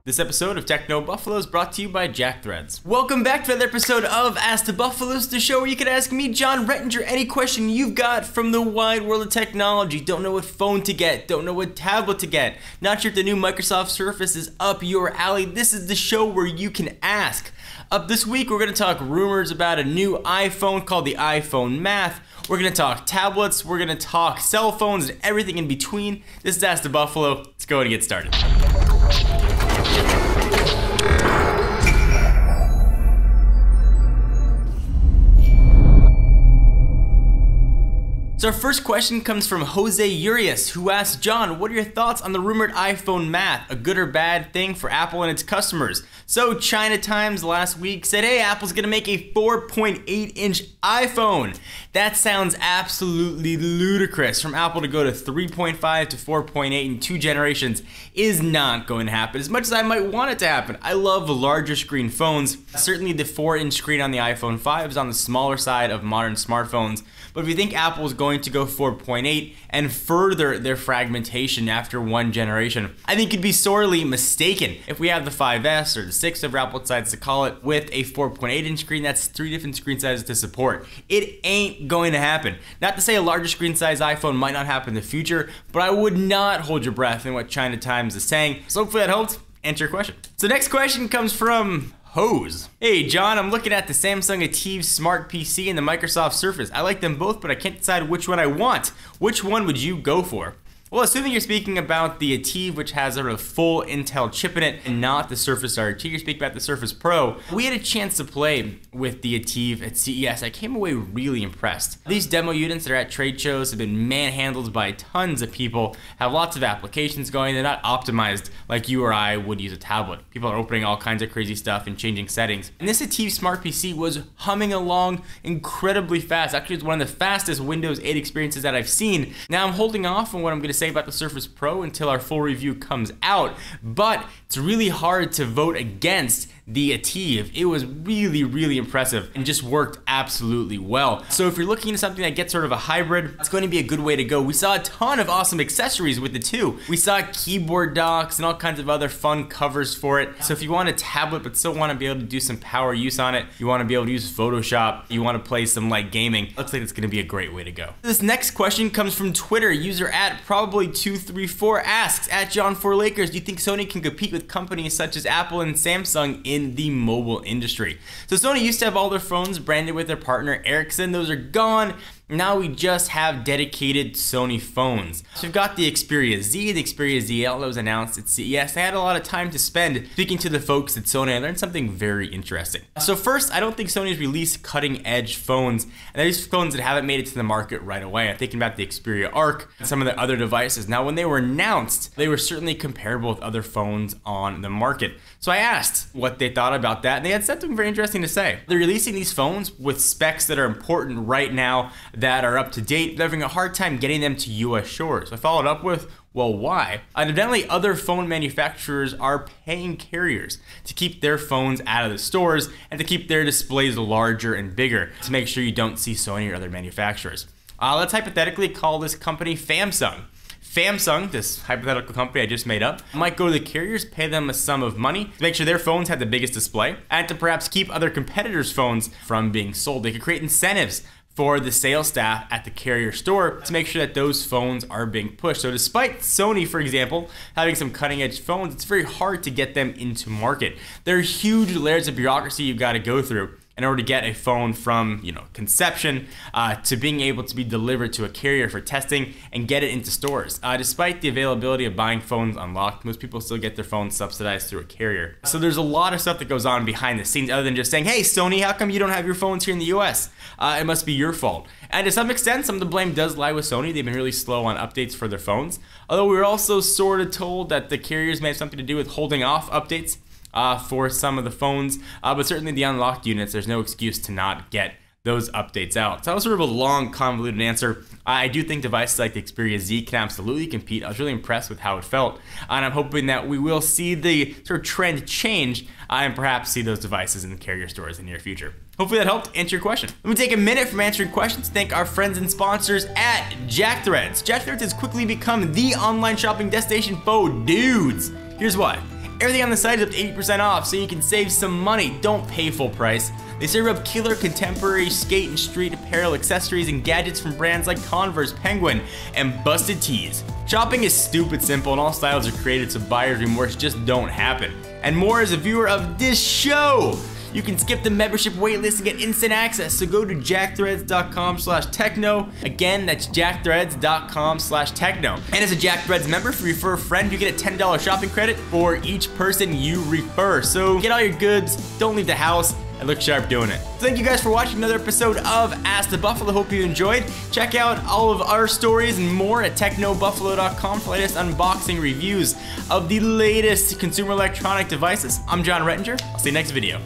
This episode of Techno Buffalo is brought to you by Jack Threads. Welcome back to another episode of Ask the Buffalos, the show where you can ask me, John Rettinger, any question you've got from the wide world of technology. Don't know what phone to get, don't know what tablet to get, not sure if the new Microsoft Surface is up your alley. This is the show where you can ask. Up this week, we're going to talk rumors about a new iPhone called the iPhone Math. We're going to talk tablets, we're going to talk cell phones, and everything in between. This is Ask the Buffalo. Let's go and get started. So our first question comes from Jose Urias, who asks, John, what are your thoughts on the rumored iPhone Math? A good or bad thing for Apple and its customers? So China Times last week said, hey, Apple's gonna make a 4.8-inch iPhone. That sounds absolutely ludicrous. From Apple to go to 3.5 to 4.8 in 2 generations is not going to happen, as much as I might want it to happen. I love larger screen phones. Certainly the 4-inch screen on the iPhone 5 is on the smaller side of modern smartphones. But if you think Apple is going to go 4.8 and further their fragmentation after 1 generation, I think you'd be sorely mistaken. If we have the 5S or the 6, whatever Apple decides to call it, with a 4.8-inch screen, that's 3 different screen sizes to support. It ain't going to happen. Not to say a larger screen size iPhone might not happen in the future, but I would not hold your breath in what China Times is saying. So hopefully that helps answer your question. So next question comes from Hose. Hey John, I'm looking at the Samsung Ativ Smart PC and the Microsoft Surface. I like them both, but I can't decide which one I want. Which one would you go for? Well, assuming you're speaking about the Ativ, which has a full Intel chip in it, and not the Surface RT, you're speaking about the Surface Pro. We had a chance to play with the Ativ at CES. I came away really impressed. These demo units that are at trade shows have been manhandled by tons of people, have lots of applications going. They're not optimized like you or I would use a tablet. People are opening all kinds of crazy stuff and changing settings. And this Ativ Smart PC was humming along incredibly fast. Actually, it's one of the fastest Windows 8 experiences that I've seen. Now I'm holding off on what I'm going to say about the Surface Pro until our full review comes out, but it's really hard to vote against the Ativ. It was really impressive and just worked absolutely well. So if you're looking at something that gets sort of a hybrid, it's going to be a good way to go. We saw a ton of awesome accessories with the two. We saw keyboard docks and all kinds of other fun covers for it. So if you want a tablet but still want to be able to do some power use on it, you want to be able to use Photoshop, you want to play some light gaming, looks like it's going to be a great way to go. This next question comes from Twitter. User at probably234 asks, at John4Lakers, do you think Sony can compete with companies such as Apple and Samsung in the mobile industry? So Sony used to have all their phones branded with their partner Ericsson. Those are gone. Now we just have dedicated Sony phones. So we've got the Xperia Z, the Xperia ZL that was announced at CES. I had a lot of time to spend speaking to the folks at Sony. I learned something very interesting. So first, I don't think Sony's released cutting edge phones, and these phones that haven't made it to the market right away. I'm thinking about the Xperia Arc and some of the other devices. Now when they were announced, they were certainly comparable with other phones on the market. So I asked what they thought about that, and they had something very interesting to say. They're releasing these phones with specs that are important right now, that are up to date. They're having a hard time getting them to US shores. I followed up with, well, why? Evidently, other phone manufacturers are paying carriers to keep their phones out of the stores and to keep their displays larger and bigger to make sure you don't see Sony or other manufacturers. Let's hypothetically call this company Famsung. Famsung, this hypothetical company I just made up, might go to the carriers, pay them a sum of money to make sure their phones have the biggest display, and to perhaps keep other competitors' phones from being sold. They could create incentives for the sales staff at the carrier store to make sure that those phones are being pushed. So despite Sony, for example, having some cutting edge phones, it's very hard to get them into market. There are huge layers of bureaucracy you've got to go through in order to get a phone from, conception to being able to be delivered to a carrier for testing and get it into stores. Despite the availability of buying phones unlocked, most people still get their phones subsidized through a carrier. So there's a lot of stuff that goes on behind the scenes other than just saying, hey Sony, how come you don't have your phones here in the US? It must be your fault. And to some extent, some of the blame does lie with Sony. They've been really slow on updates for their phones. Although we were also sort of told that the carriers may have something to do with holding off updates for some of the phones, but certainly the unlocked units, there's no excuse to not get those updates out. So that was sort of a long, convoluted answer. I do think devices like the Xperia Z can absolutely compete. I was really impressed with how it felt, and I'm hoping that we will see the sort of trend change and perhaps see those devices in the carrier stores in the near future. Hopefully that helped answer your question. Let me take a minute from answering questions to thank our friends and sponsors at JackThreads. JackThreads has quickly become the online shopping destination for dudes. Here's why. Everything on the site is up to 80% off, so you can save some money. Don't pay full price. They serve up killer contemporary skate and street apparel, accessories, and gadgets from brands like Converse, Penguin, and Busted Tees. Shopping is stupid simple, and all styles are created so buyer's remorse just don't happen. And more as a viewer of this show. You can skip the membership waitlist and get instant access, so go to jackthreads.com/techno. Again, that's jackthreads.com/techno. And as a JackThreads member, if you refer a friend, you get a $10 shopping credit for each person you refer. So get all your goods, don't leave the house, and look sharp doing it. So thank you guys for watching another episode of Ask the Buffalo. Hope you enjoyed. Check out all of our stories and more at technobuffalo.com for latest unboxing reviews of the latest consumer electronic devices. I'm John Rettinger. I'll see you next video.